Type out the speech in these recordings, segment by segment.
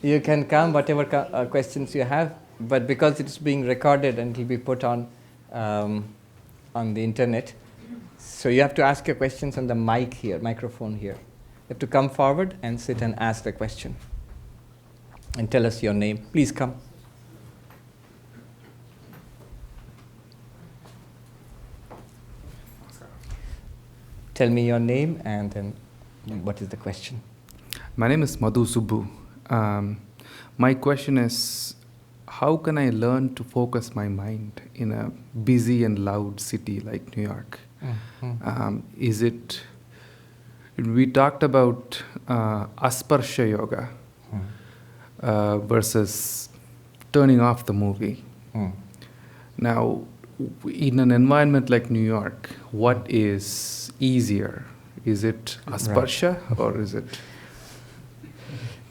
You can come, whatever questions you have, but because it's being recorded and it will be put on the internet, so you have to ask your questions on the microphone here. You have to come forward and sit and ask the question. And tell us your name. Please come. Tell me your name and then what is the question? My name is Madhu Subbu. My question is, how can I learn to focus my mind in a busy and loud city like New York? We talked about Asparsha Yoga versus turning off the movie. Now, in an environment like New York, what is easier? Is it Asparsha or is it?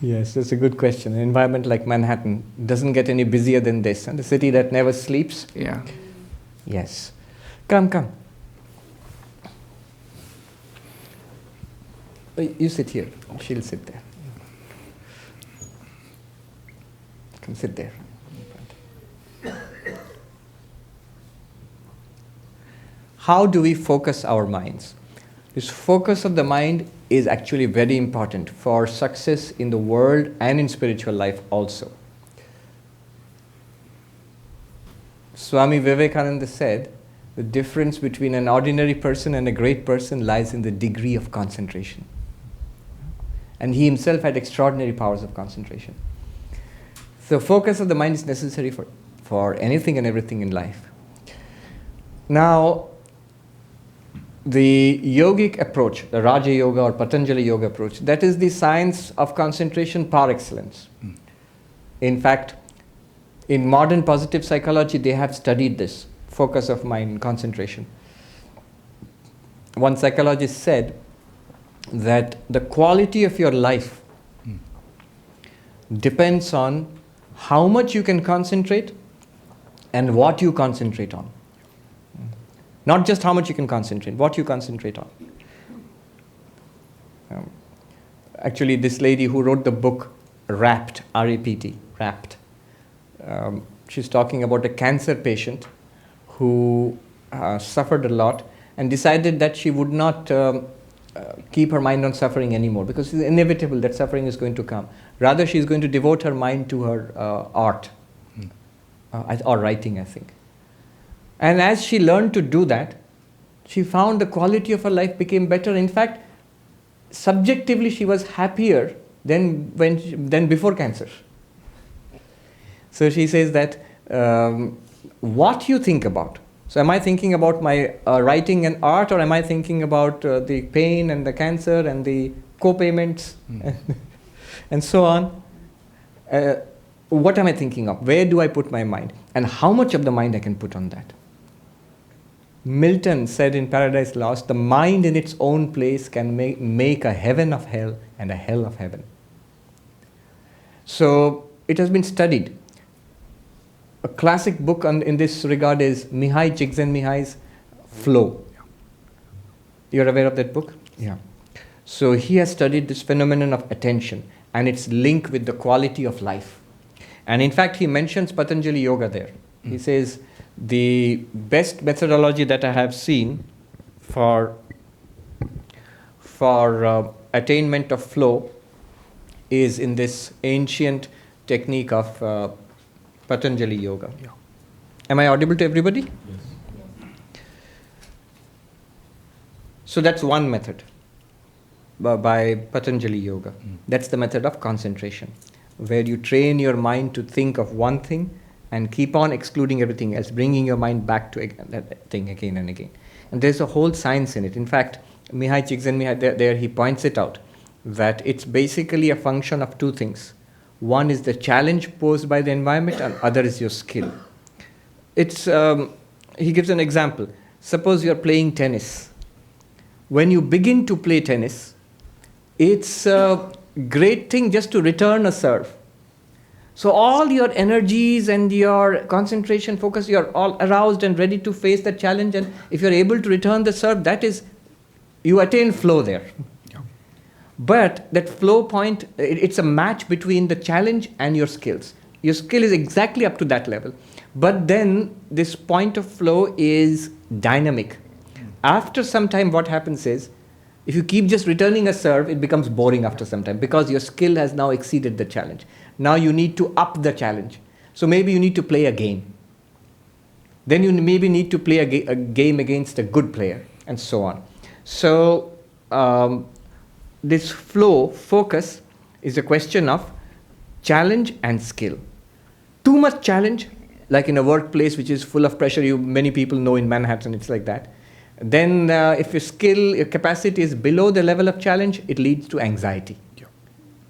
Yes, that's a good question. An environment like Manhattan doesn't get any busier than this. And the city that never sleeps? Yeah. Yes. Come. You sit here. She'll sit there. Come sit there. How do we focus our minds? This focus of the mind is actually very important for success in the world and in spiritual life also. Swami Vivekananda said, the difference between an ordinary person and a great person lies in the degree of concentration. And he himself had extraordinary powers of concentration. So focus of the mind is necessary for anything and everything in life. Now, the yogic approach, the Raja Yoga or Patanjali Yoga approach, that is the science of concentration par excellence. In fact, in modern positive psychology, they have studied this, focus of mind, concentration. One psychologist said that the quality of your life depends on how much you can concentrate and what you concentrate on. Not just how much you can concentrate, what you concentrate on. Actually, this lady who wrote the book Rapt, R-A-P-T, Rapt, she's talking about a cancer patient who suffered a lot and decided that she would not keep her mind on suffering anymore because it's inevitable that suffering is going to come. Rather, she's going to devote her mind to her art or writing, I think. And as she learned to do that, she found the quality of her life became better. In fact, subjectively, she was happier than before cancer. So she says that what you think about. So am I thinking about my writing and art, or am I thinking about the pain and the cancer and the co-payments and so on? What am I thinking of? Where do I put my mind? And how much of the mind I can put on that? Milton said in Paradise Lost, the mind in its own place can make a heaven of hell and a hell of heaven. So it has been studied. A classic book in this regard is Mihai Csikszentmihalyi's Flow. You're aware of that book? Yeah. So he has studied this phenomenon of attention and its link with the quality of life. And in fact, he mentions Patanjali Yoga there. He says, the best methodology that I have seen for attainment of flow is in this ancient technique of Patanjali Yoga. Yeah. Am I audible to everybody? Yes. So that's one method by Patanjali Yoga. That's the method of concentration, where you train your mind to think of one thing and keep on excluding everything else, bringing your mind back to that thing again and again. And there's a whole science in it. In fact, Mihai Csikszentmihalyi, there he points it out, that it's basically a function of two things. One is the challenge posed by the environment, and other is your skill. He gives an example. Suppose you're playing tennis. When you begin to play tennis, it's a great thing just to return a serve. So all your energies and your concentration, focus, you're all aroused and ready to face the challenge. And if you're able to return the serve, that is, you attain flow there. Yeah. But that flow point, it's a match between the challenge and your skills. Your skill is exactly up to that level. But then this point of flow is dynamic. After some time, what happens is, if you keep just returning a serve, it becomes boring after some time because your skill has now exceeded the challenge. Now you need to up the challenge. So maybe you need to play a game. Then you maybe need to play a game against a good player, and so on. So this flow, focus, is a question of challenge and skill. Too much challenge, like in a workplace which is full of pressure, many people know in Manhattan it's like that. Then if your capacity is below the level of challenge, it leads to anxiety. Yeah.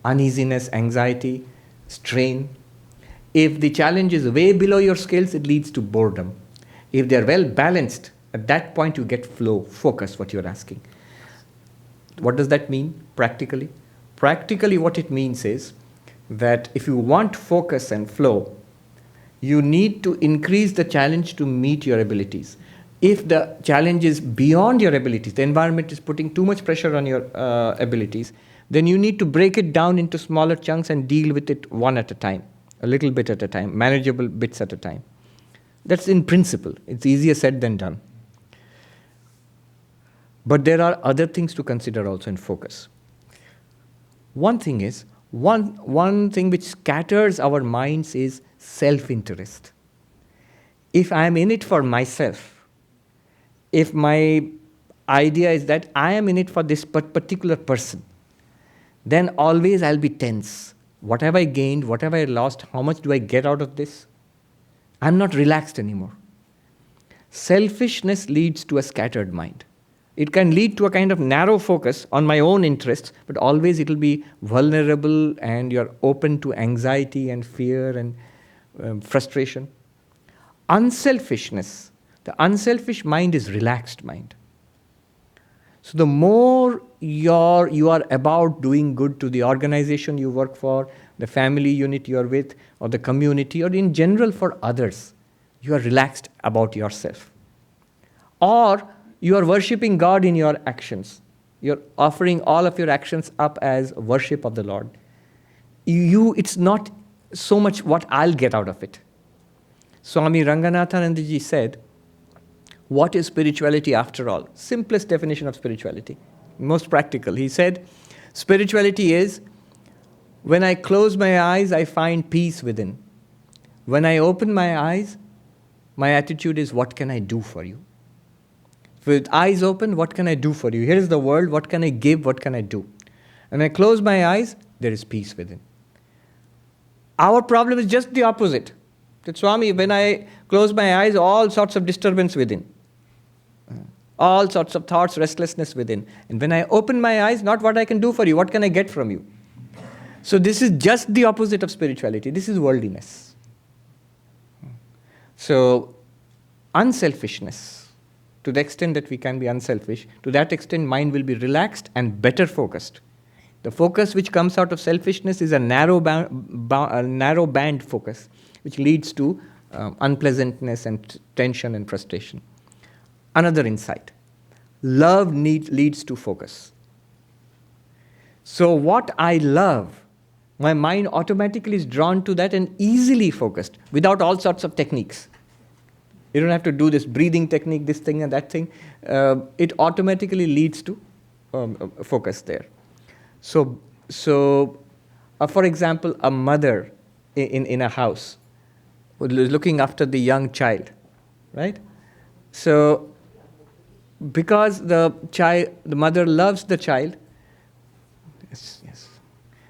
Uneasiness, anxiety, strain. If the challenge is way below your skills, it leads to boredom. If they're well balanced, at that point you get flow, focus, what you're asking. What does that mean practically? Practically what it means is that if you want focus and flow, you need to increase the challenge to meet your abilities. If the challenge is beyond your abilities, the environment is putting too much pressure on your abilities, then you need to break it down into smaller chunks and deal with it one at a time, a little bit at a time, manageable bits at a time. That's in principle. It's easier said than done. But there are other things to consider also in focus. One thing is, one thing which scatters our minds is self-interest. If I am in it for myself, if my idea is that I am in it for this particular person, then always I'll be tense. What have I gained? What have I lost? How much do I get out of this? I'm not relaxed anymore. Selfishness leads to a scattered mind. It can lead to a kind of narrow focus on my own interests, but always it will be vulnerable and you're open to anxiety and fear and frustration. Unselfishness. The unselfish mind is relaxed mind. So the more you are about doing good to the organization you work for, the family unit you are with, or the community, or in general for others, you are relaxed about yourself. Or you are worshipping God in your actions. You're offering all of your actions up as worship of the Lord. It's not so much what I'll get out of it. Swami Ranganathananda ji said, what is spirituality after all? Simplest definition of spirituality, most practical. He said, spirituality is, when I close my eyes, I find peace within. When I open my eyes, my attitude is, what can I do for you? With eyes open, what can I do for you? Here is the world, what can I give, what can I do? And I close my eyes, there is peace within. Our problem is just the opposite. That Swami, when I close my eyes, all sorts of disturbance within. All sorts of thoughts, restlessness within. And when I open my eyes, not what I can do for you, what can I get from you? So this is just the opposite of spirituality. This is worldliness. So unselfishness, to the extent that we can be unselfish, to that extent mind will be relaxed and better focused. The focus which comes out of selfishness is a narrow band focus, which leads to unpleasantness and tension and frustration. Another insight. Love leads to focus. So what I love, my mind automatically is drawn to that and easily focused without all sorts of techniques. You don't have to do this breathing technique, this thing and that thing. It automatically leads to focus there. So for example, a mother in a house who is looking after the young child, right? So because the mother loves the child, yes.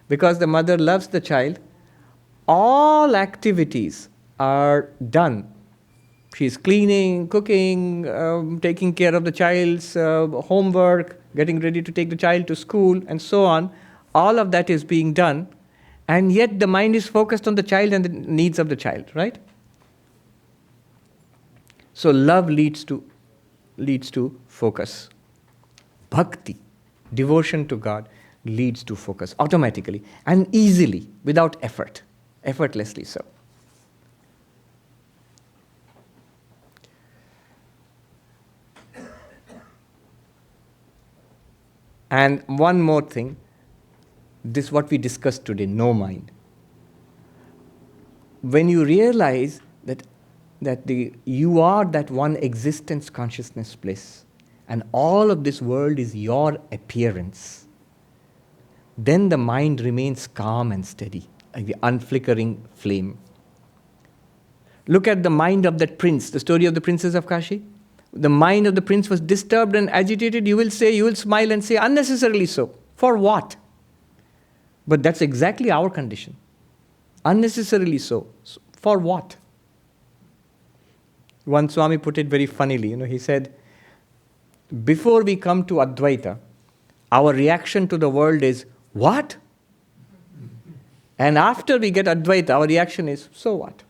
Because the mother loves the child, all activities are done. She's cleaning, cooking, taking care of the child's homework, getting ready to take the child to school, and so on. All of that is being done, and yet the mind is focused on the child and the needs of the child, right? So love leads to focus. Bhakti, devotion to God, leads to focus automatically and easily, without effort, effortlessly so. And one more thing, This what we discussed today, no mind. When you realize that you are that one existence consciousness bliss, and all of this world is your appearance, then the mind remains calm and steady, like the unflickering flame. Look at the mind of that prince, the story of the Princess of Kashi. The mind of the prince was disturbed and agitated. You will smile and say, unnecessarily so. For what? But that's exactly our condition. Unnecessarily so. For what? One Swami put it very funnily. He said, before we come to Advaita, our reaction to the world is, what? And after we get Advaita, our reaction is, so what?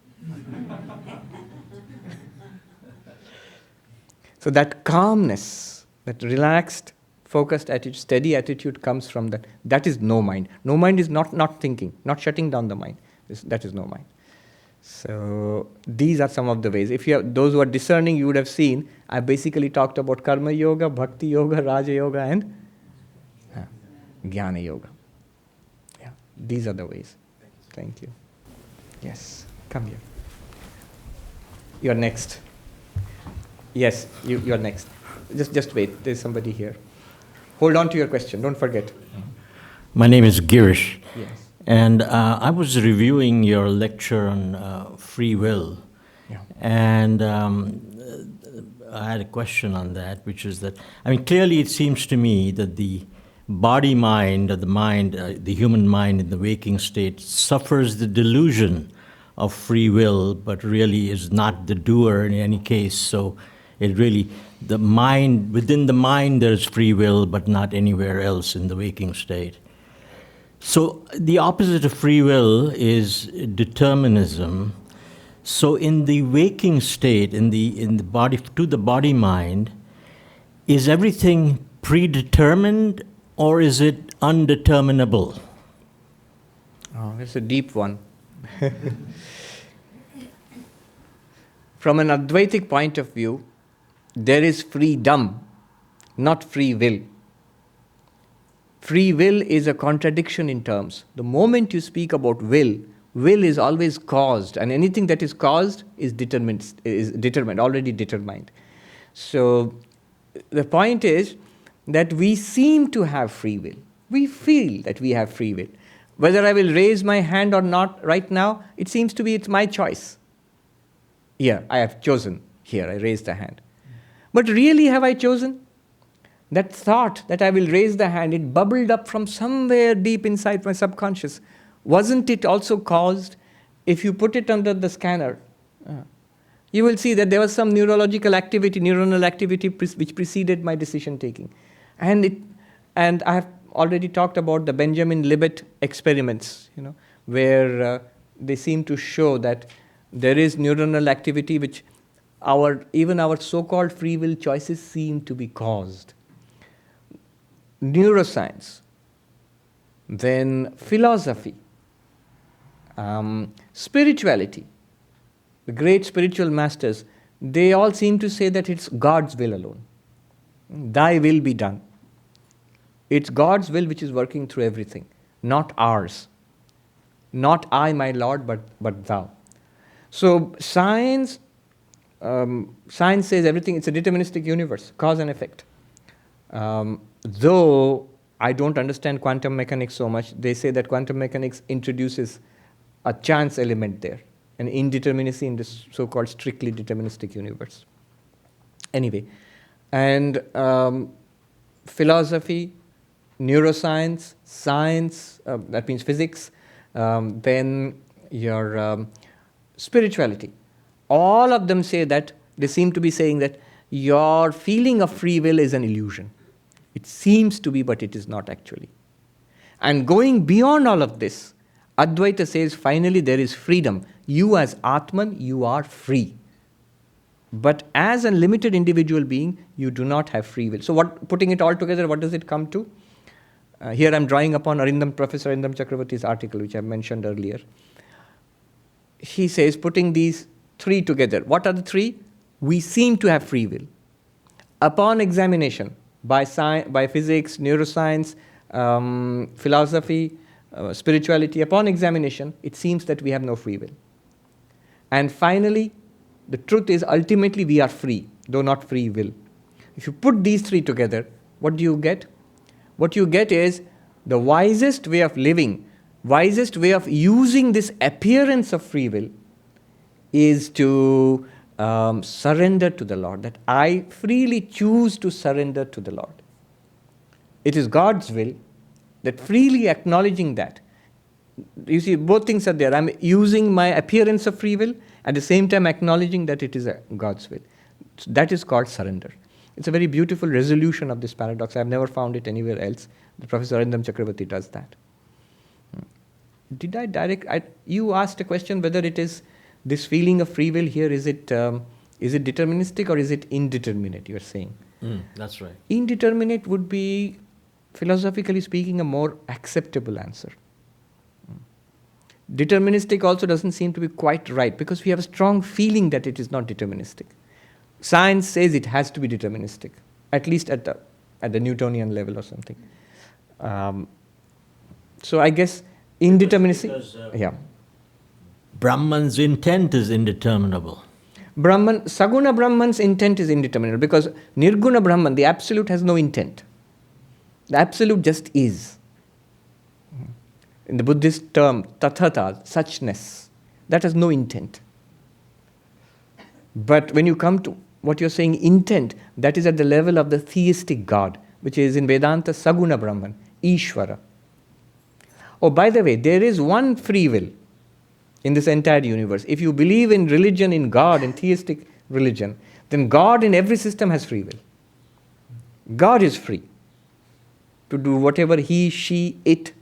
So that calmness, that relaxed, focused attitude, steady attitude comes from that. That is no mind. No mind is not thinking, not shutting down the mind. That is no mind. So these are some of the ways. If you have those who are discerning, you would have seen I basically talked about karma yoga, bhakti yoga, raja yoga, and jnana yoga. Yeah, these are the ways. Thank you. Yes, come here. You're next. Yes, you're next. Just wait. There's somebody here. Hold on to your question. Don't forget. My name is Girish. Yes. And I was reviewing your lecture on free will. Yeah. And I had a question on that, which is that, clearly it seems to me that the body-mind, or the mind, the human mind in the waking state, suffers the delusion of free will, but really is not the doer in any case. So it really, the mind, within the mind there's free will, but not anywhere else in the waking state. So the opposite of free will is determinism. So in the waking state, in the body, to the body-mind, is everything predetermined or is it undeterminable? Oh, that's a deep one. From an Advaitic point of view, there is freedom, not free will. Free will is a contradiction in terms. The moment you speak about will is always caused, and anything that is caused is determined, already determined. So the point is that we seem to have free will. We feel that we have free will. Whether I will raise my hand or not right now, it seems to be it's my choice. Here, I have chosen. Here, I raised the hand. But really, have I chosen? That thought that I will raise the hand, it bubbled up from somewhere deep inside my subconscious. Wasn't it also caused? If you put it under the scanner, you will see that there was some neuronal activity which preceded my decision taking. And I have already talked about the Benjamin Libet experiments, where they seem to show that there is neuronal activity which even our so-called free will choices seem to be caused. Neuroscience, then philosophy, spirituality, the great spiritual masters, they all seem to say that it's God's will alone. Thy will be done. It's God's will which is working through everything, not ours. Not I, my Lord, but thou. So science says everything, it's a deterministic universe, cause and effect. Though I don't understand quantum mechanics so much, they say that quantum mechanics introduces a chance element there, an indeterminacy in this so-called strictly deterministic universe. Anyway, and philosophy, neuroscience, science, that means physics, then your spirituality. All of them say that, they seem to be saying that your feeling of free will is an illusion. It seems to be, but it is not actually. And going beyond all of this, Advaita says finally there is freedom. You as Atman, you are free. But as a limited individual being, you do not have free will. So putting it all together, what does it come to? Here I'm drawing upon Professor Arindam Chakravarti's article, which I mentioned earlier. He says, putting these three together, what are the three? We seem to have free will. Upon examination, by physics, neuroscience, philosophy, spirituality, upon examination, it seems that we have no free will. And finally, the truth is ultimately we are free, though not free will. If you put these three together, what do you get? What you get is the wisest way of living, wisest way of using this appearance of free will is to surrender to the Lord, that I freely choose to surrender to the Lord. It is God's will, that freely acknowledging that. You see, both things are there. I'm using my appearance of free will, at the same time acknowledging that it is God's will. So that is called surrender. It's a very beautiful resolution of this paradox. I've never found it anywhere else. The Professor Arindam Chakravarti does that. Did I direct? You asked a question whether it is this feeling of free will here, is it deterministic or is it indeterminate, you are saying? That's right. Indeterminate would be, philosophically speaking, a more acceptable answer. Deterministic also doesn't seem to be quite right because we have a strong feeling that it is not deterministic. Science says it has to be deterministic, at least at the Newtonian level or something. So I guess indeterministic. Yeah. Brahman's intent is indeterminable. Saguna Brahman's intent is indeterminate because Nirguna Brahman, the absolute, has no intent. The absolute just is. In the Buddhist term, tathata, suchness, that has no intent. But when you come to what you're saying, intent, that is at the level of the theistic God, which is in Vedanta, Saguna Brahman, Ishvara. Oh, by the way, there is one free will in this entire universe. If you believe in religion, in God, in theistic religion, then God in every system has free will. God is free to do whatever he, she, it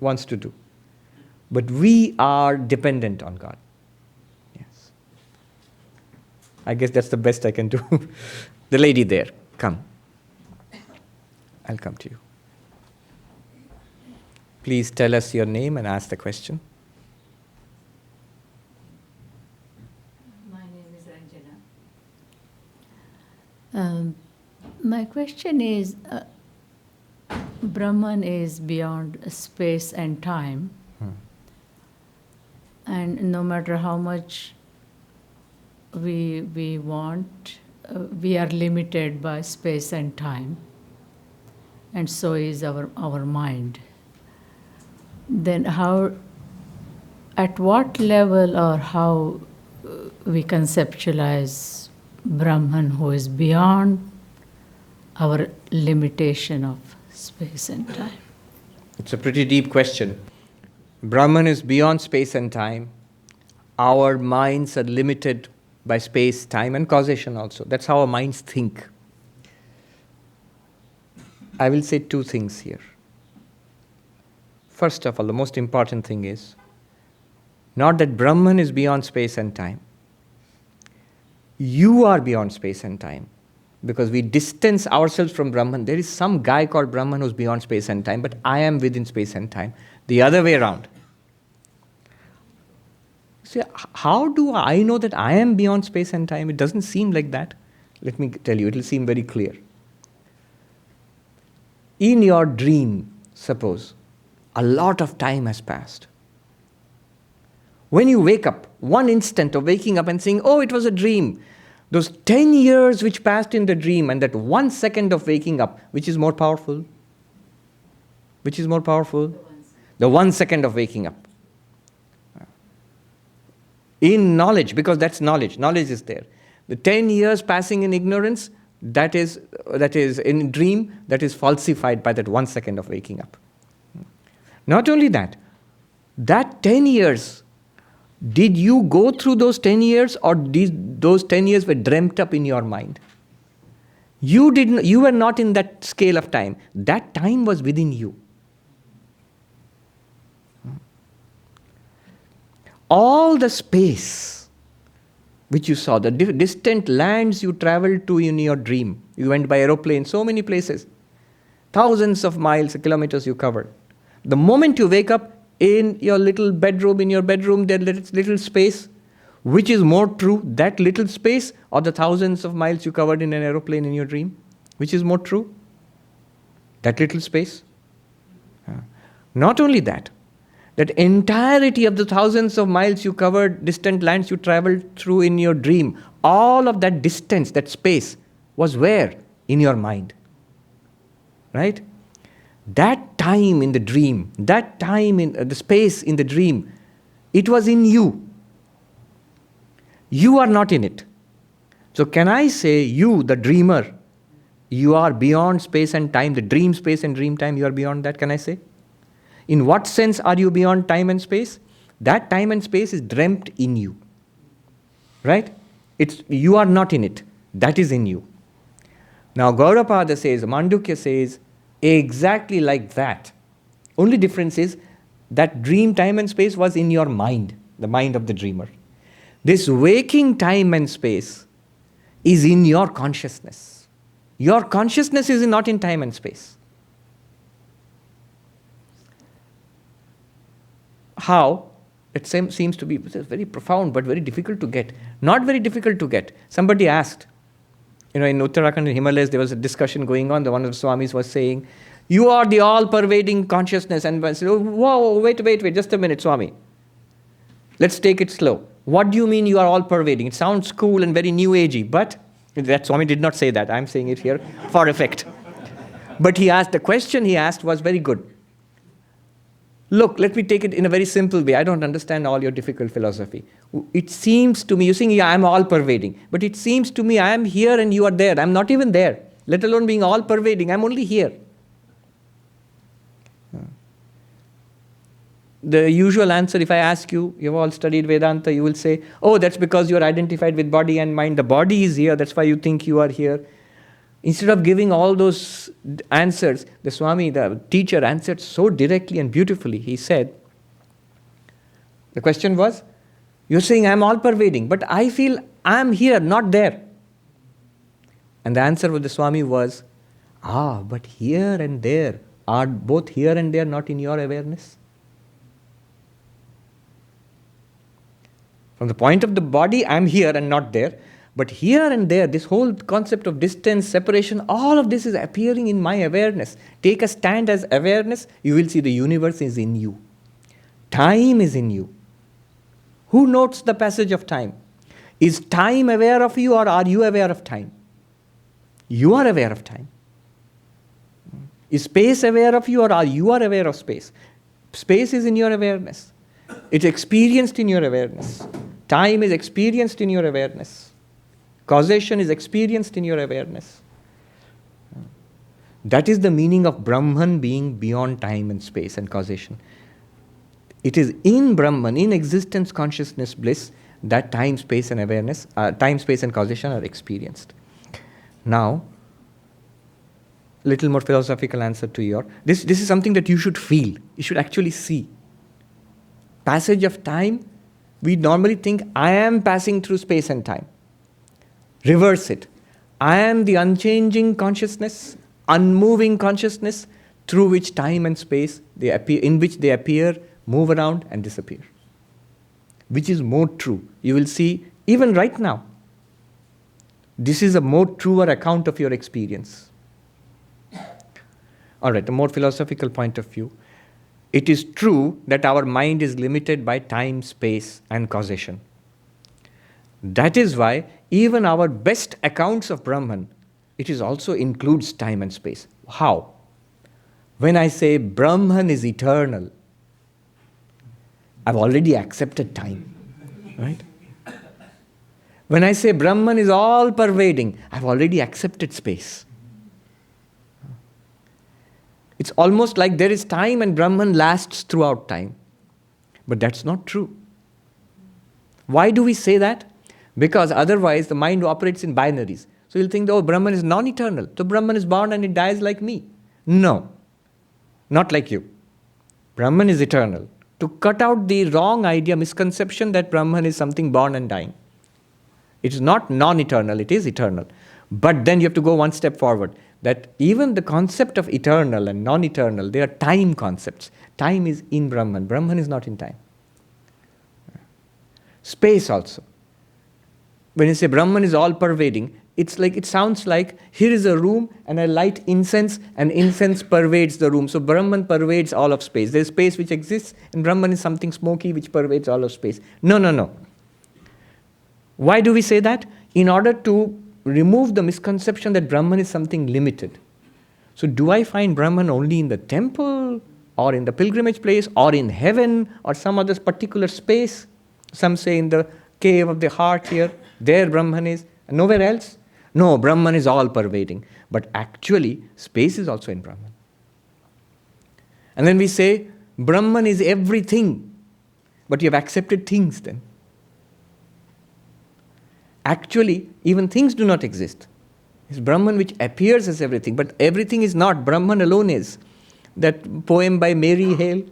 wants to do. But we are dependent on God. Yes. I guess that's the best I can do. The lady there, come. I'll come to you. Please tell us your name and ask the question. My name is Ranjana. My question is, Brahman is beyond space and time. And no matter how much we want, we are limited by space and time. And so is our mind. Then at what level or how we conceptualize Brahman who is beyond our limitation of space and time? It's a pretty deep question. Brahman is beyond space and time. Our minds are limited by space, time, and causation also. That's how our minds think. I will say two things here. First of all, the most important thing is not that Brahman is beyond space and time. You are beyond space and time. Because we distance ourselves from Brahman. There is some guy called Brahman who's beyond space and time, but I am within space and time. The other way around. See, how do I know that I am beyond space and time? It doesn't seem like that. Let me tell you, it will seem very clear. In your dream, suppose, a lot of time has passed. When you wake up, one instant of waking up and saying, oh, it was a dream, those 10 years which passed in the dream and that 1 second of waking up, which is more powerful? Which is more powerful? The 1 second of waking up. In knowledge, because that's knowledge. Knowledge is there. The 10 years passing in ignorance, that is in dream, that is falsified by that 1 second of waking up. Not only that, that 10 years, did you go through those 10 years or those 10 years were dreamt up in your mind? You were not in that scale of time. That time was within you. All the space which you saw, the distant lands you traveled to in your dream, you went by aeroplane, so many places, thousands of miles, kilometers you covered. The moment you wake up in your little bedroom, there's little space, which is more true, that little space or the thousands of miles you covered in an aeroplane in your dream? Which is more true? That little space? Not only that, that entirety of the thousands of miles you covered, distant lands you traveled through in your dream, all of that distance, that space, was where? In your mind. Right? That time in the dream, that time in the space in the dream, it was in you. You are not in it. So can I say, you, the dreamer, you are beyond space and time, the dream space and dream time, you are beyond that, can I say? In what sense are you beyond time and space? That time and space is dreamt in you. Right? You are not in it. That is in you. Now Gaudapada says, Mandukya says, exactly like that. Only difference is that dream time and space was in your mind, the mind of the dreamer. This waking time and space is in your consciousness. Your consciousness is not in time and space. How? It seems to be very profound but very difficult to get. Not very difficult to get. Somebody asked, in Uttarakhand and Himalayas, there was a discussion going on. One of the Swamis was saying, you are the all-pervading consciousness. And I said, oh, whoa, wait, just a minute, Swami. Let's take it slow. What do you mean you are all-pervading? It sounds cool and very new agey, but that Swami did not say that. I'm saying it here for effect. But the question he asked was very good. Look, let me take it in a very simple way. I don't understand all your difficult philosophy. It seems to me, you're saying, yeah, I'm all-pervading. But it seems to me I am here and you are there. I'm not even there, let alone being all-pervading. I'm only here. The usual answer, if I ask you, you've all studied Vedanta, you will say, oh, that's because you're identified with body and mind. The body is here, that's why you think you are here. Instead of giving all those answers, the Swami, the teacher, answered so directly and beautifully. He said, the question was, you're saying I'm all-pervading, but I feel I'm here, not there. And the answer of the Swami was, but here and there, are both here and there not in your awareness? From the point of the body, I'm here and not there. But here and there, this whole concept of distance, separation, all of this is appearing in my awareness. Take a stand as awareness, you will see the universe is in you. Time is in you. Who notes the passage of time? Is time aware of you or are you aware of time? You are aware of time. Is space aware of you or are you aware of space? Space is in your awareness. It's experienced in your awareness. Time is experienced in your awareness. Causation is experienced in your awareness. That is the meaning of Brahman being beyond time and space and causation. It is in Brahman, in existence, consciousness, bliss, that time, space and awareness, time, space and causation are experienced. Now, little more philosophical answer to your, this is something that you should feel, you should actually see. Passage of time, we normally think, I am passing through space and time. Reverse it. I am the unchanging consciousness, unmoving consciousness, through which time and space, they appear, in which they appear, move around and disappear. Which is more true? You will see, even right now, this is a more truer account of your experience. All right, a more philosophical point of view. It is true that our mind is limited by time, space, and causation. That is why even our best accounts of Brahman, it is also includes time and space. How? When I say Brahman is eternal, I've already accepted time, right? When I say Brahman is all-pervading, I've already accepted space. It's almost like there is time and Brahman lasts throughout time. But that's not true. Why do we say that? Because otherwise the mind operates in binaries. So you'll think, oh, Brahman is non-eternal. So Brahman is born and it dies like me. No, not like you. Brahman is eternal. To cut out the wrong idea, misconception that Brahman is something born and dying. It is not non-eternal, it is eternal. But then you have to go one step forward. That even the concept of eternal and non-eternal, they are time concepts. Time is in Brahman. Brahman is not in time. Space also. When you say Brahman is all-pervading, it's like, it sounds like here is a room and I light incense and incense pervades the room. So Brahman pervades all of space. There's space which exists and Brahman is something smoky which pervades all of space. No. Why do we say that? In order to remove the misconception that Brahman is something limited. So do I find Brahman only in the temple or in the pilgrimage place or in heaven or some other particular space? Some say in the cave of the heart here, there Brahman is, and nowhere else. No, Brahman is all-pervading. But actually, space is also in Brahman. And then we say, Brahman is everything. But you have accepted things then. Actually, even things do not exist. It's Brahman which appears as everything, but everything is not. Brahman alone is. That poem by Mary Hale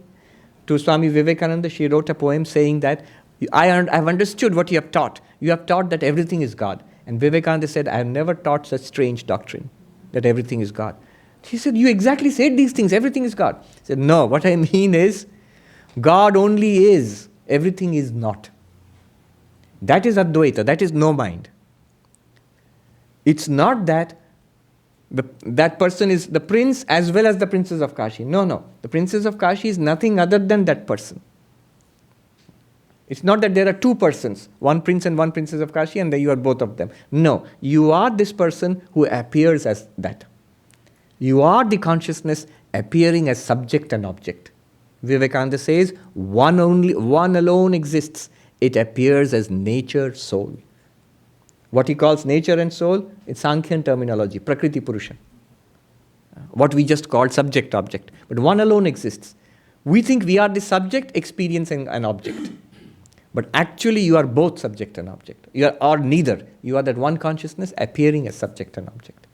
to Swami Vivekananda, she wrote a poem saying that, I have understood what you have taught. You have taught that everything is God. And Vivekananda said, I have never taught such strange doctrine, that everything is God. He said, you exactly said these things, everything is God. He said, no, what I mean is, God only is, everything is not. That is Advaita, that is no mind. It's not that that person is the prince as well as the Princess of Kashi. No. The Princess of Kashi is nothing other than that person. It's not that there are two persons, one prince and one Princess of Kashi, and then you are both of them. No, you are this person who appears as that. You are the consciousness appearing as subject and object. Vivekananda says, one alone exists. It appears as nature, soul. What he calls nature and soul, it's Sankhyan terminology, Prakriti Purusha. What we just call subject-object. But one alone exists. We think we are the subject experiencing an object. But actually you are both subject and object. You are neither. You are that one consciousness appearing as subject and object.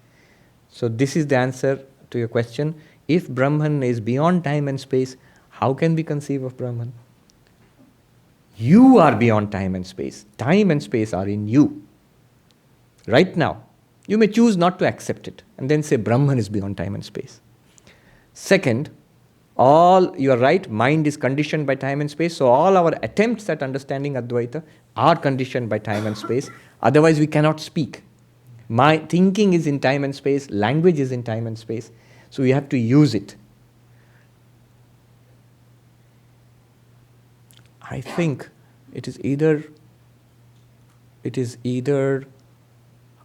So this is the answer to your question. If Brahman is beyond time and space, how can we conceive of Brahman? You are beyond time and space. Time and space are in you. Right now. You may choose not to accept it and then say Brahman is beyond time and space. Second, you are right, mind is conditioned by time and space, so all our attempts at understanding Advaita are conditioned by time and space. Otherwise we cannot speak. My thinking is in time and space, language is in time and space, so we have to use it. I think it is in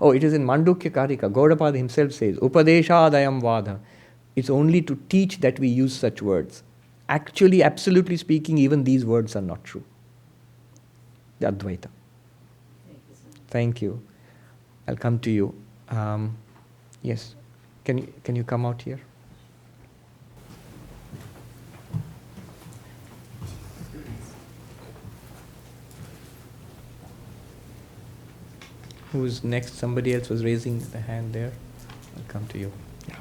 Mandukya Karika. Gaudapada himself says, Upadeshadayam Vada. It's only to teach that we use such words. Actually, absolutely speaking, even these words are not true. The Advaita. Thank you. I'll come to you. Yes. Can you come out here? Who's next? Somebody else was raising the hand there. I'll come to you. Yeah.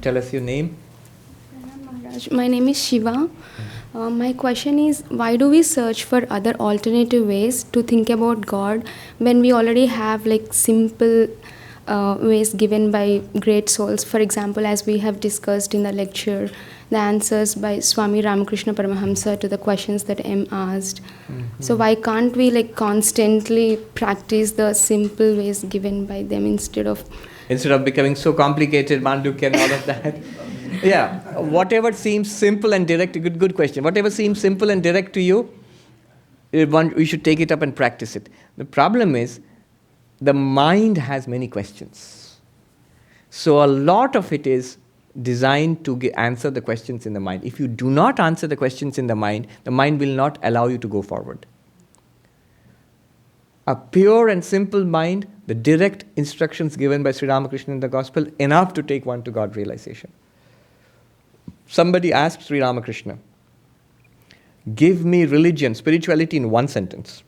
Tell us your name. My name is Shiva. My question is, why do we search for other alternative ways to think about God when we already have simple ways given by great souls? For example, as we have discussed in the lecture, the answers by Swami Ramakrishna Paramahamsa to the questions that M asked. Mm-hmm. So why can't we constantly practice the simple ways given by them instead of becoming so complicated, Mandukya and all of that? Yeah, whatever seems simple and direct, good question. Whatever seems simple and direct to you, we should take it up and practice it. The problem is, the mind has many questions. So a lot of it is designed to answer the questions in the mind. If you do not answer the questions in the mind will not allow you to go forward. A pure and simple mind, the direct instructions given by Sri Ramakrishna in the Gospel, enough to take one to God realization. Somebody asked Sri Ramakrishna, give me religion, spirituality in one sentence.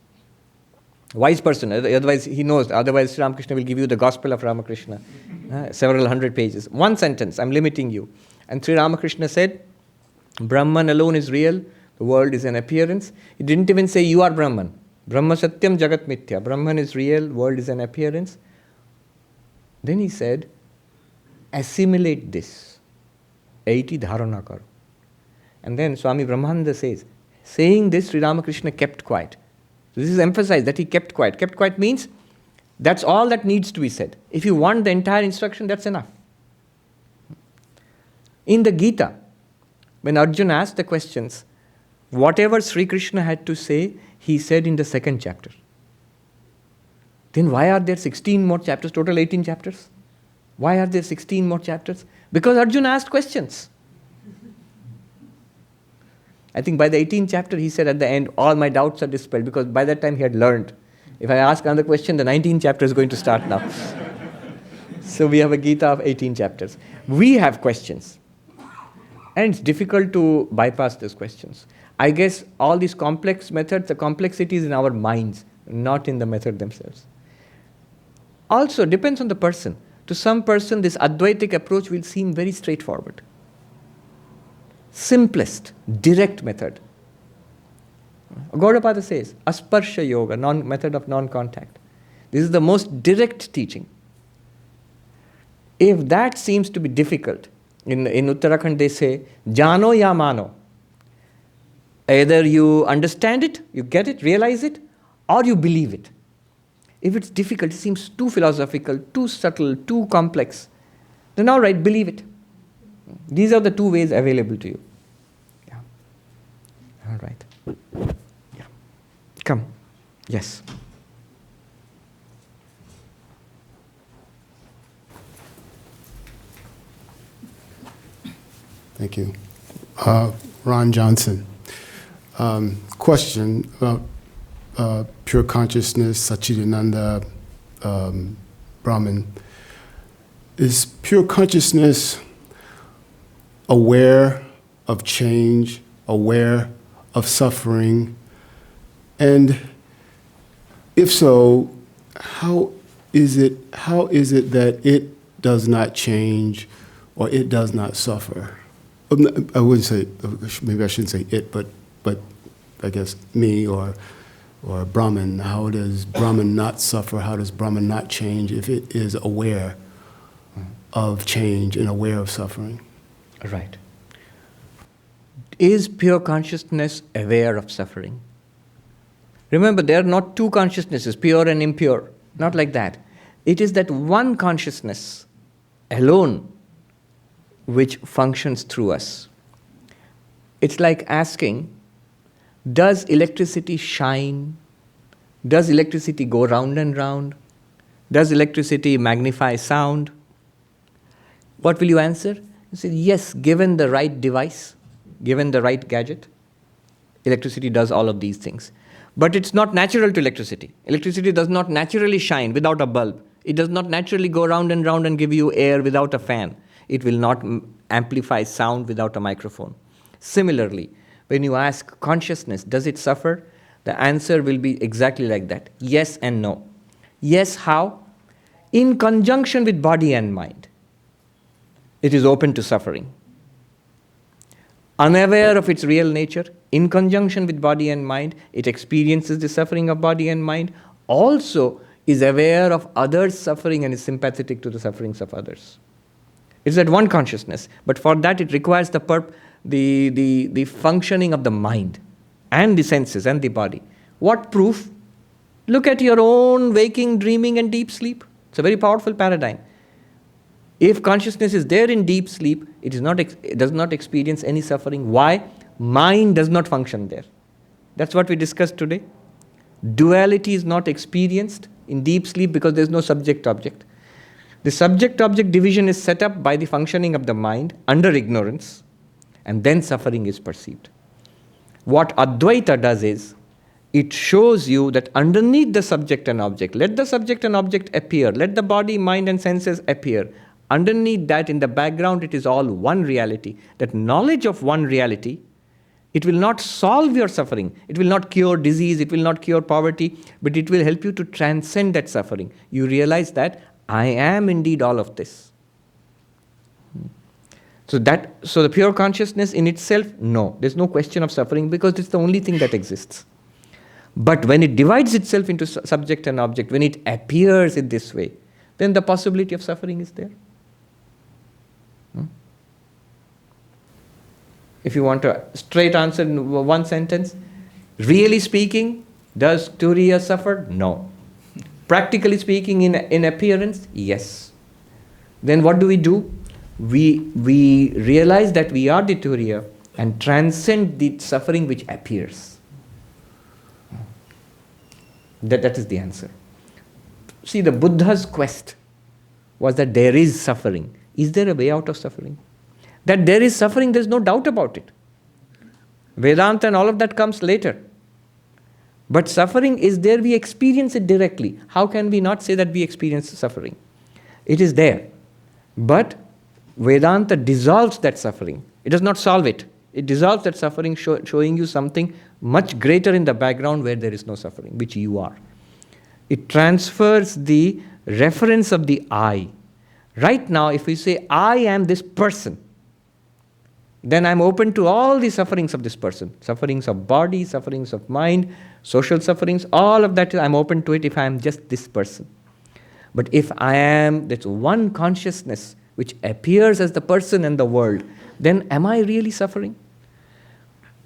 Wise person, otherwise he knows, otherwise Sri Ramakrishna will give you the Gospel of Ramakrishna, several hundred pages. One sentence, I'm limiting you. And Sri Ramakrishna said, Brahman alone is real, the world is an appearance. He didn't even say you are Brahman. Brahma Satyam Jagat Mithya. Brahman is real, world is an appearance. Then he said, assimilate this. Aiti dharana karo. And then Swami Brahmananda says, saying this, Sri Ramakrishna kept quiet. So this is emphasized that he kept quiet. Kept quiet means that's all that needs to be said. If you want the entire instruction, that's enough. In the Gita, when Arjuna asked the questions, whatever Sri Krishna had to say, he said in the 2nd chapter. Then why are there 16 more chapters, total 18 chapters? Why are there 16 more chapters? Because Arjuna asked questions. I think by the 18th chapter, he said at the end, all my doubts are dispelled, because by that time he had learned. If I ask another question, the 19th chapter is going to start now. So we have a Gita of 18 chapters. We have questions. And it's difficult to bypass those questions. I guess all these complex methods, the complexity is in our minds, not in the method themselves. Also, depends on the person. To some person, this Advaitic approach will seem very straightforward. Simplest, direct method. Gaudapada says, Asparsha Yoga, method of non-contact. This is the most direct teaching. If that seems to be difficult, in Uttarakhand they say, Jano ya mano. Either you understand it, you get it, realize it, or you believe it. If it's difficult, it seems too philosophical, too subtle, too complex, then all right, believe it. These are the two ways available to you. Yeah. All right. Yeah. Come. Yes. Thank you. Ron Johnson. Question about pure consciousness, Satchidananda, Brahman. Is pure consciousness aware of change, aware of suffering? And if so, how is it that it does not change or it does not suffer? I wouldn't say, maybe I shouldn't say it, but I guess me or Brahman. How does Brahman not suffer? How does Brahman not change if it is aware of change and aware of suffering? Right. Is pure consciousness aware of suffering? Remember, there are not two consciousnesses, pure and impure. Not like that. It is that one consciousness alone which functions through us. It's like asking, does electricity shine? Does electricity go round and round? Does electricity magnify sound? What will you answer? You say, yes, given the right device, given the right gadget, electricity does all of these things. But it's not natural to electricity. Electricity does not naturally shine without a bulb. It does not naturally go round and give you air without a fan. It will not amplify sound without a microphone. Similarly, when you ask consciousness, does it suffer? The answer will be exactly like that. Yes and no. Yes, how? In conjunction with body and mind, it is open to suffering. Unaware of its real nature, in conjunction with body and mind, it experiences the suffering of body and mind, also is aware of others' suffering and is sympathetic to the sufferings of others. It's that one consciousness, but for that it requires the functioning of the mind and the senses and the body. What proof? Look at your own waking, dreaming and deep sleep. It's a very powerful paradigm. If consciousness is there in deep sleep, it does not experience any suffering. Why? Mind does not function there. That's what we discussed today. Duality is not experienced in deep sleep because there is no subject-object. The subject-object division is set up by the functioning of the mind under ignorance, and then suffering is perceived. What Advaita does is, it shows you that underneath the subject and object, let the subject and object appear, let the body, mind and senses appear. Underneath that, in the background, it is all one reality. That knowledge of one reality, it will not solve your suffering. It will not cure disease, it will not cure poverty, but it will help you to transcend that suffering. You realize that I am indeed all of this. So the pure consciousness in itself, no. There's no question of suffering because it's the only thing that exists. But when it divides itself into subject and object, when it appears in this way, then the possibility of suffering is there. If you want a straight answer in one sentence, really speaking, Does Turiya suffer? No. Practically speaking, in appearance, yes. Then what do? We realize that we are the Turiya and transcend the suffering which appears. That is the answer. See, the Buddha's quest was that there is suffering. Is there a way out of suffering? That there is suffering, there's no doubt about it. Vedanta and all of that comes later. But suffering is there, we experience it directly. How can we not say that we experience suffering? It is there. But Vedanta dissolves that suffering. It does not solve it. It dissolves that suffering, showing you something much greater in the background where there is no suffering, which you are. It transfers the reference of the I. Right now, if we say, I am this person, then I'm open to all the sufferings of this person. Sufferings of body, sufferings of mind, social sufferings, all of that, I'm open to it if I am just this person. But if I am that one consciousness which appears as the person and the world, then am I really suffering?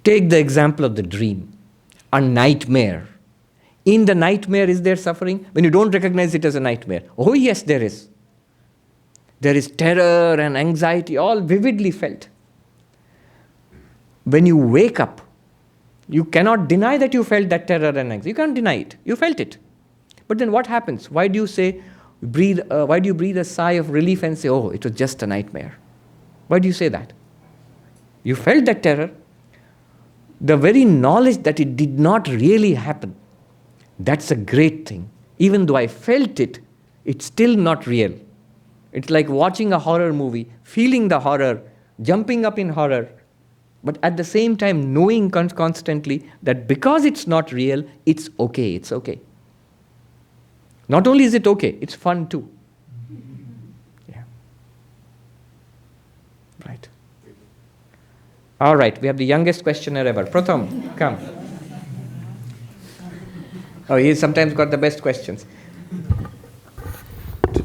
Take the example of the dream, a nightmare. In the nightmare, is there suffering? When you don't recognize it as a nightmare. Oh yes, there is. There is terror and anxiety, all vividly felt. When you wake up, you cannot deny that you felt that terror and anxiety. You can't deny it. You felt it. But then what happens? Why do you breathe a sigh of relief and say, oh, it was just a nightmare? Why do you say that? You felt that terror. The very knowledge that it did not really happen, that's a great thing. Even though I felt it, it's still not real. It's like watching a horror movie, feeling the horror, jumping up in horror, but at the same time knowing constantly that because it's not real, it's okay, it's okay. Not only is it okay, it's fun too. Yeah. Right. All right, we have the youngest questioner ever. Pratham, come. Oh, he's sometimes got the best questions.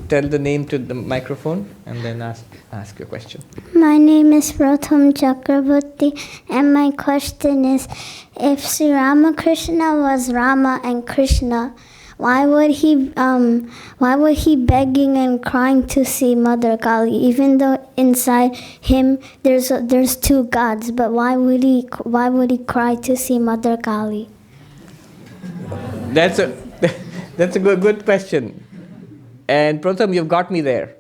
Tell the name to the microphone and then ask your question. My name is Pratham Chakraborty, and my question is, if Sri Ramakrishna was Rama and Krishna, why would he begging and crying to see Mother Kali, even though inside him there's two gods? But why would he cry to see Mother Kali? That's a good question. And Pratham, you've got me there.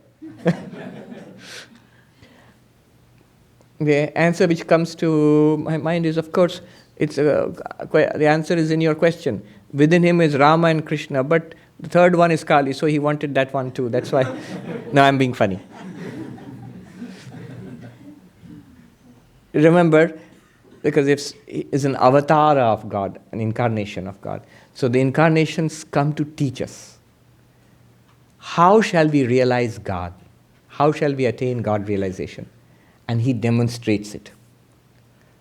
The answer which comes to my mind is, of course, the answer is in your question. Within him is Rama and Krishna, but the third one is Kali, so he wanted that one too. That's why. No, I'm being funny. Remember, because it's an avatar of God, an incarnation of God. So the incarnations come to teach us. How shall we realize God? How shall we attain God realization? And he demonstrates it.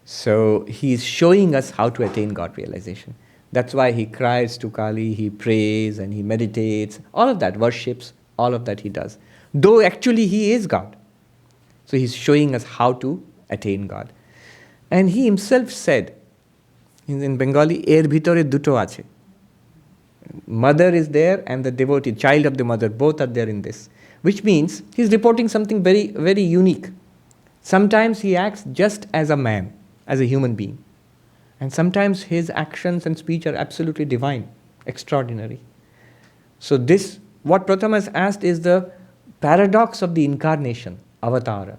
So he is showing us how to attain God realization. That's why he cries to Kali, he prays and he meditates, all of that, worships, all of that he does. Though actually he is God. So he's showing us how to attain God. And he himself said, in Bengali, er bhitore duto ache. Mother is there and the devotee, child of the mother, both are there in this. Which means he's reporting something very, very unique. Sometimes he acts just as a man, as a human being. And sometimes his actions and speech are absolutely divine, extraordinary. So this, what Pratham has asked is the paradox of the incarnation, avatara.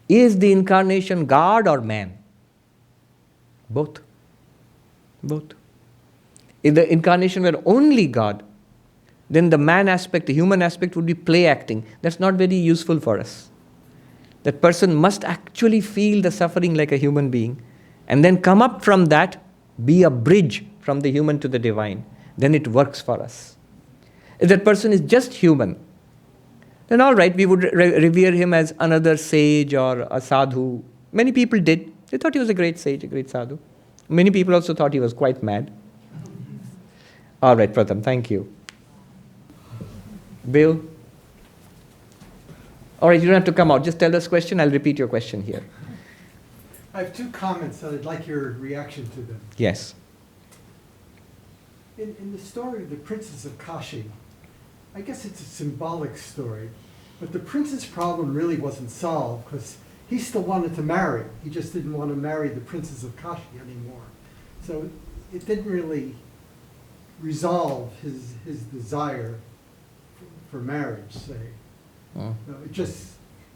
Is the incarnation God or man? Both. Both. If the incarnation were only God, then the man aspect, the human aspect would be play acting. That's not very useful for us. That person must actually feel the suffering like a human being and then come up from that, be a bridge from the human to the divine. Then it works for us. If that person is just human, then all right, we would revere him as another sage or a sadhu. Many people did. They thought he was a great sage, a great sadhu. Many people also thought he was quite mad. All right, Pratham, thank you. Bill? All right, you don't have to come out. Just tell us question. I'll repeat your question here. I have two comments that I'd like your reaction to them. Yes. In the story of the Princess of Kashi, I guess it's a symbolic story, but the prince's problem really wasn't solved because he still wanted to marry. He just didn't want to marry the Princess of Kashi anymore. So it didn't really resolve his desire for marriage, say. No, it just,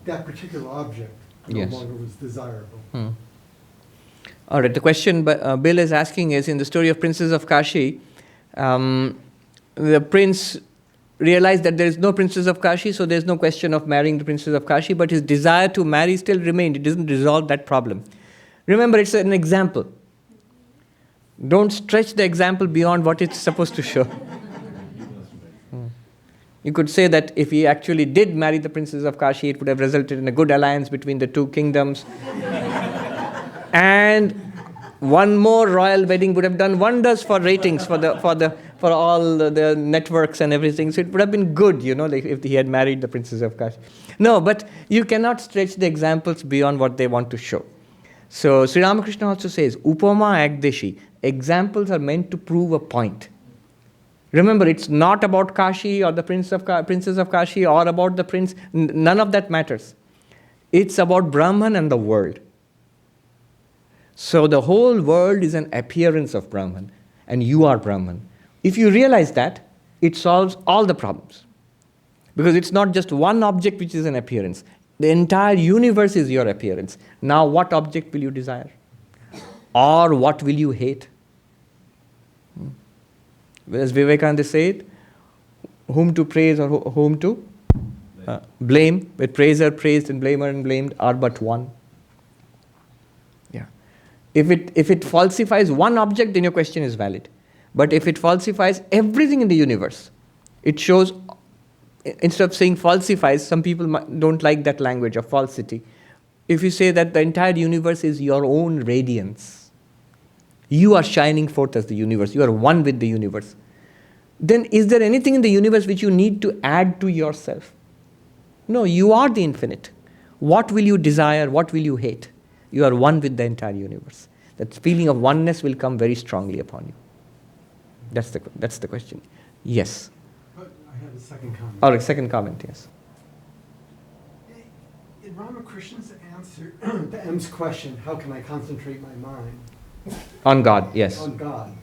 that particular object no longer was desirable. All right, the question Bill is asking is, in the story of Princess of Kashi, the prince realized that there is no Princess of Kashi, so there is no question of marrying the Princess of Kashi, but his desire to marry still remained. It doesn't resolve that problem. Remember, it's an example. Don't stretch the example beyond what it's supposed to show. You could say that if he actually did marry the Princess of Kashi, it would have resulted in a good alliance between the two kingdoms. And one more royal wedding would have done wonders for ratings for all the networks and everything. So it would have been good, like if he had married the Princess of Kashi. No, but you cannot stretch the examples beyond what they want to show. So Sri Ramakrishna also says, Upama Agdeshi, examples are meant to prove a point. Remember, it's not about Kashi or the Princess of Kashi or about the prince. None of that matters. It's about Brahman and the world. So the whole world is an appearance of Brahman, and you are Brahman. If you realize that, it solves all the problems. Because it's not just one object which is an appearance. The entire universe is your appearance. Now what object will you desire? Or what will you hate? As Vivekananda said, whom to praise or whom to blame. But praiser praised and blamer and blamed are but one. Yeah. If it falsifies one object, then your question is valid. But if it falsifies everything in the universe, it shows, instead of saying falsifies, some people don't like that language of falsity. If you say that the entire universe is your own radiance, you are shining forth as the universe, you are one with the universe, then is there anything in the universe which you need to add to yourself? No, you are the infinite. What will you desire? What will you hate? You are one with the entire universe. That feeling of oneness will come very strongly upon you. That's the question. Yes. But I have a second comment. Or a second comment, yes. In Ramakrishna's answer to M's question, how can I concentrate my mind? On God, yes. On God.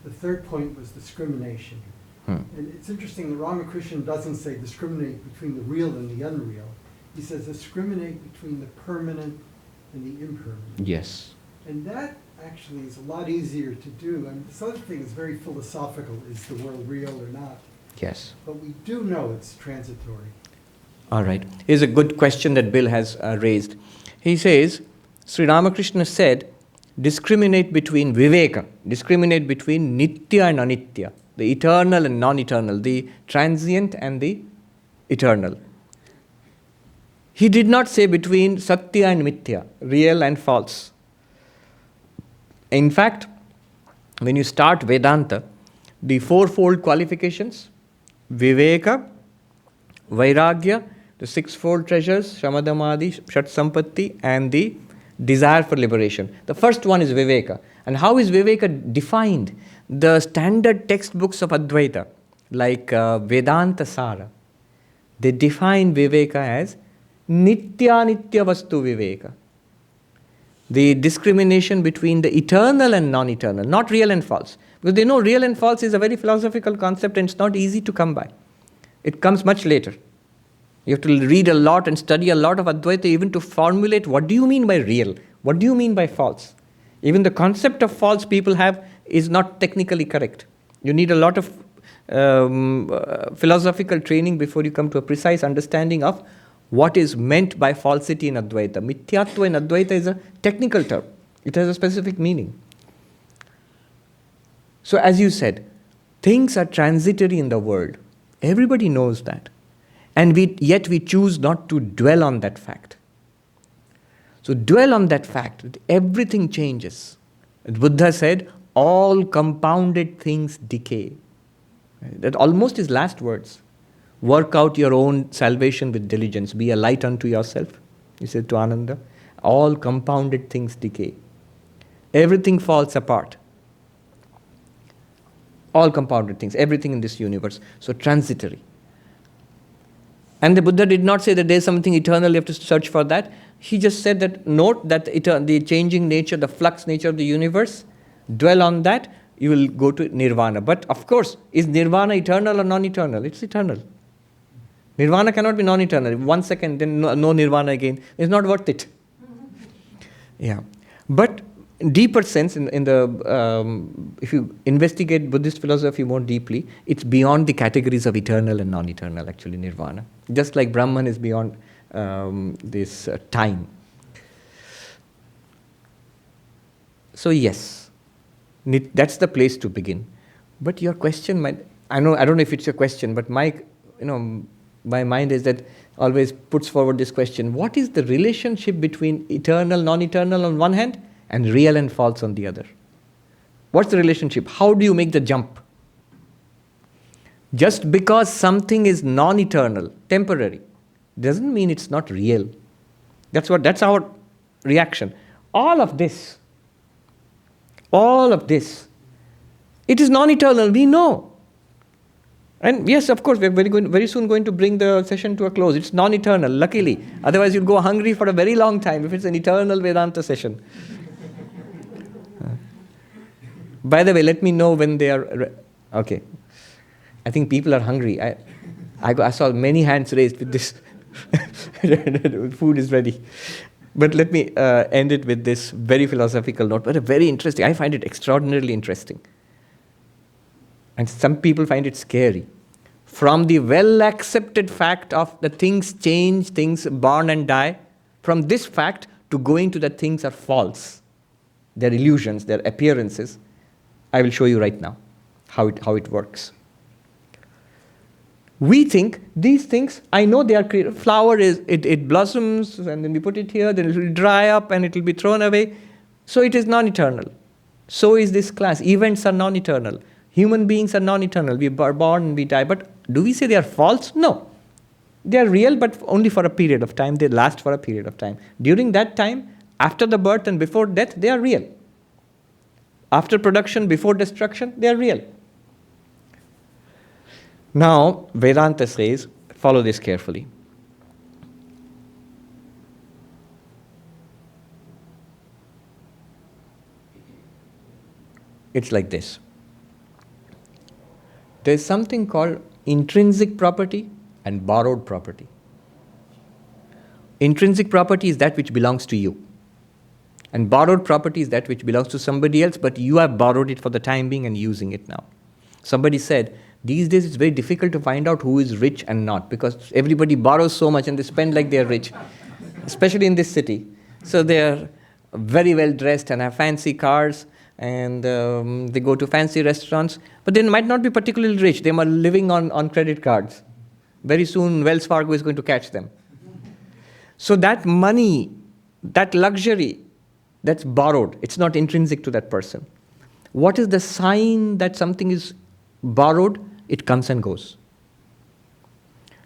The third point was discrimination. And it's interesting that Ramakrishna doesn't say discriminate between the real and the unreal. He says discriminate between the permanent and the impermanent. Yes. And that actually is a lot easier to do. And this other thing is very philosophical. Is the world real or not? Yes. But we do know it's transitory. All right. Here's a good question that Bill has raised. He says, Sri Ramakrishna said, discriminate between viveka, discriminate between nitya and anitya, the eternal and non-eternal, the transient and the eternal. He did not say between satya and mithya, real and false. In fact, when you start Vedanta, the fourfold qualifications, viveka, vairagya, the sixfold treasures, shamadamadi, shat sampatti, and the desire for liberation. The first one is viveka. And how is viveka defined? The standard textbooks of Advaita, like Vedanta Sara, they define viveka as nitya nitya vastu viveka. The discrimination between the eternal and non-eternal, not real and false. Because they know real and false is a very philosophical concept and it's not easy to come by. It comes much later. You have to read a lot and study a lot of Advaita even to formulate what do you mean by real? What do you mean by false? Even the concept of false people have is not technically correct. You need a lot of philosophical training before you come to a precise understanding of what is meant by falsity in Advaita. Mithyatva in Advaita is a technical term. It has a specific meaning. So as you said, things are transitory in the world. Everybody knows that. And yet we choose not to dwell on that fact. So dwell on that fact that everything changes. Buddha said, all compounded things decay. That almost his last words. Work out your own salvation with diligence. Be a light unto yourself, he said to Ananda. All compounded things decay. Everything falls apart. All compounded things, everything in this universe. So transitory. And the Buddha did not say that there is something eternal, you have to search for that. He just said that note that the changing nature, the flux nature of the universe, dwell on that, you will go to nirvana. But of course, is nirvana eternal or non-eternal? It's eternal. Nirvana cannot be non-eternal. 1 second, then no nirvana again. It's not worth it. Yeah. But deeper sense, in the if you investigate Buddhist philosophy more deeply, it's beyond the categories of eternal and non-eternal, actually, nirvana. Just like Brahman is beyond this time. So yes, that's the place to begin. But your question might, I don't know if it's a question, but my mind is that always puts forward this question: what is the relationship between eternal, non-eternal on one hand, and real and false on the other? What's the relationship? How do you make the jump? Just because something is non-eternal, temporary, doesn't mean it's not real. That's our reaction. All of this, it is non-eternal, we know. And yes, of course, we're very soon going to bring the session to a close. It's non-eternal, luckily. Otherwise, you'll go hungry for a very long time if it's an eternal Vedanta session. By the way, let me know when they are... Okay. I think people are hungry. I saw many hands raised with this. Food is ready. But let me end it with this very philosophical note, but very interesting. I find it extraordinarily interesting. And some people find it scary. From the well-accepted fact of the things change, things born and die, from this fact to going to the things are false. They're illusions, they're appearances. I will show you right now how it works. We think these things, I know they are created. Flower it blossoms, and then we put it here, then it will dry up and it will be thrown away. So it is non-eternal. So is this class. Events are non-eternal. Human beings are non-eternal. We are born and we die. But do we say they are false? No. They are real, but only for a period of time. They last for a period of time. During that time, after the birth and before death, they are real. After production, before destruction, they are real. Now, Vedanta says, follow this carefully. It's like this. There's something called intrinsic property and borrowed property. Intrinsic property is that which belongs to you. And borrowed property is that which belongs to somebody else, but you have borrowed it for the time being and using it now. Somebody said, these days it's very difficult to find out who is rich and not, because everybody borrows so much and they spend like they're rich, especially in this city. So they're very well dressed and have fancy cars, and they go to fancy restaurants, but they might not be particularly rich. They are living on credit cards. Very soon Wells Fargo is going to catch them. So that money, that luxury, that's borrowed. It's not intrinsic to that person. What is the sign that something is borrowed? It comes and goes.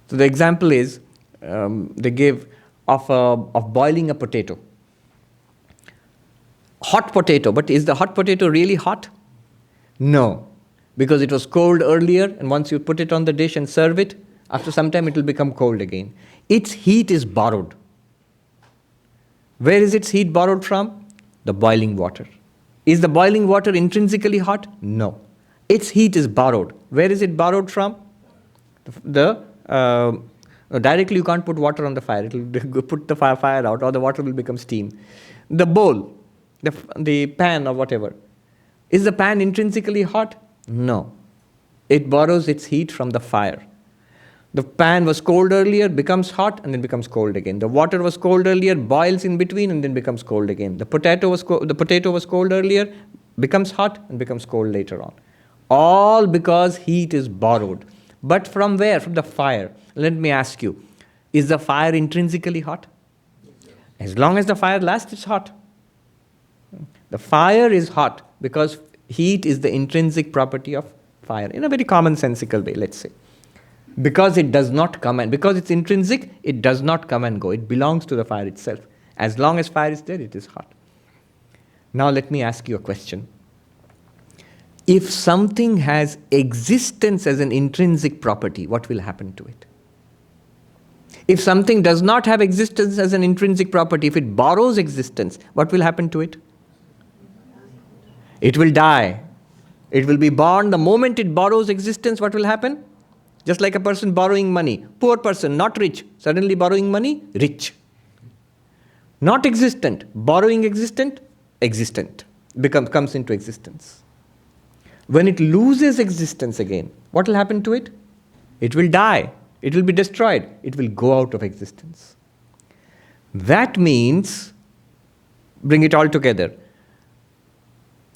So the example is, they give of boiling a potato. Hot potato, but is the hot potato really hot? No, because it was cold earlier, and once you put it on the dish and serve it, after some time it will become cold again. Its heat is borrowed. Where is its heat borrowed from? The boiling water. Is the boiling water intrinsically hot? No. Its heat is borrowed. Where is it borrowed from? Directly you can't put water on the fire. It will put the fire out, or the water will become steam. The bowl, the pan or whatever. Is the pan intrinsically hot? No. It borrows its heat from the fire. The pan was cold earlier, becomes hot, and then becomes cold again. The water was cold earlier, boils in between, and then becomes cold again. The potato was cold earlier, becomes hot, and becomes cold later on. All because heat is borrowed. But from where? From the fire. Let me ask you, is the fire intrinsically hot? As long as the fire lasts, it's hot. The fire is hot because heat is the intrinsic property of fire, in a very commonsensical way, let's say. Because it does not come and, because it's intrinsic, it does not come and go. It belongs to the fire itself. As long as fire is there, it is hot. Now let me ask you a question. If something has existence as an intrinsic property, what will happen to it? If something does not have existence as an intrinsic property, if it borrows existence, what will happen to it? It will die. It will be born. The moment it borrows existence, what will happen? Just like a person borrowing money. Poor person, not rich. Suddenly borrowing money, rich. Not existent. Borrowing existent, existent. Comes into existence. When it loses existence again, what will happen to it? It will die. It will be destroyed. It will go out of existence. That means, bring it all together,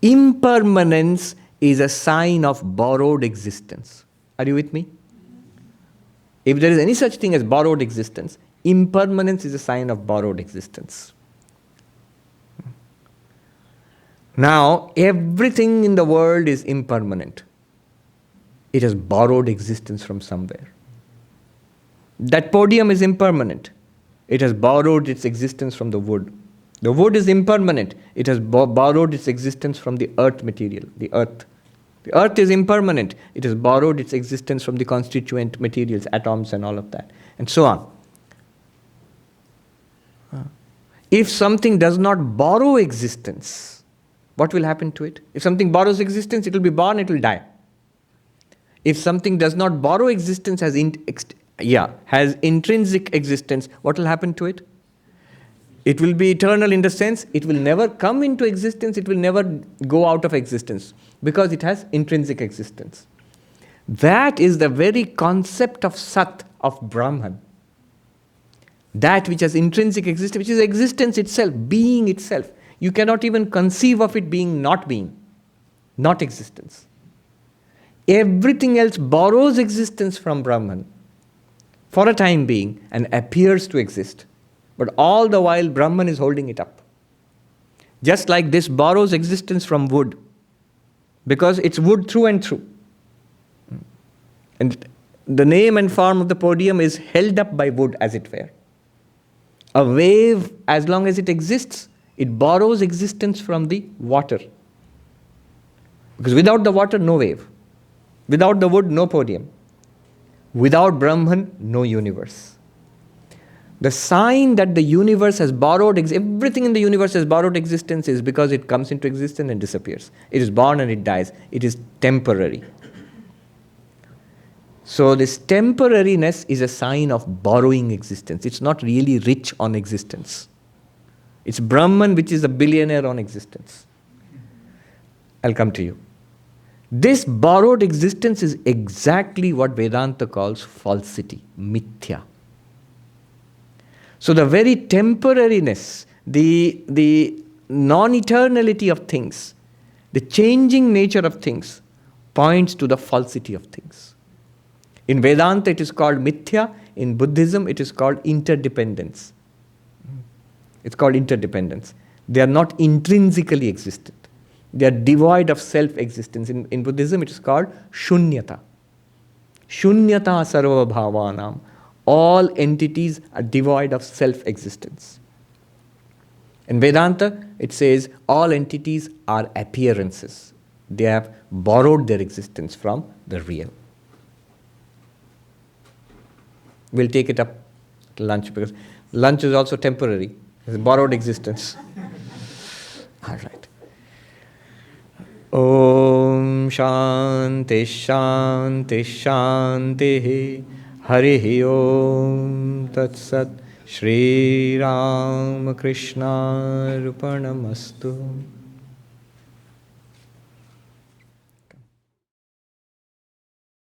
impermanence is a sign of borrowed existence. Are you with me? If there is any such thing as borrowed existence, impermanence is a sign of borrowed existence. Now, everything in the world is impermanent. It has borrowed existence from somewhere. That podium is impermanent. It has borrowed its existence from the wood. The wood is impermanent. It has borrowed its existence from the earth material, the earth. The earth is impermanent. It has borrowed its existence from the constituent materials, atoms and all of that, and so on. If something does not borrow existence, what will happen to it? If something borrows existence, it will be born, it will die. If something does not borrow existence, has intrinsic existence, what will happen to it? It will be eternal in the sense it will never come into existence, it will never go out of existence, because it has intrinsic existence. That is the very concept of Sat, of Brahman. That which has intrinsic existence, which is existence itself, being itself. You cannot even conceive of it being not being, not existence. Everything else borrows existence from Brahman for a time being and appears to exist. But all the while, Brahman is holding it up. Just like this borrows existence from wood, because it's wood through and through. And the name and form of the podium is held up by wood, as it were. A wave, as long as it exists, it borrows existence from the water. Because without the water, no wave. Without the wood, no podium. Without Brahman, no universe. The sign that the universe has borrowed, everything in the universe has borrowed existence is because it comes into existence and disappears. It is born and it dies. It is temporary. So this temporariness is a sign of borrowing existence. It's not really rich on existence. It's Brahman which is a billionaire on existence. I'll come to you. This borrowed existence is exactly what Vedanta calls falsity, mithya. So the very temporariness, the non-eternality of things, the changing nature of things points to the falsity of things. In Vedanta it is called mithya, in Buddhism it is called interdependence. It's called interdependence. They are not intrinsically existent. They are devoid of self-existence. In Buddhism it is called shunyata. Shunyata sarva bhavanam. All entities are devoid of self-existence. In Vedanta, it says all entities are appearances. They have borrowed their existence from the real. We'll take it up at lunch, because lunch is also temporary. It's borrowed existence. All right. Om Shanti Shanti Shanti Harihi Om Tat Sat Sri Ramakrishna Arpanamastu.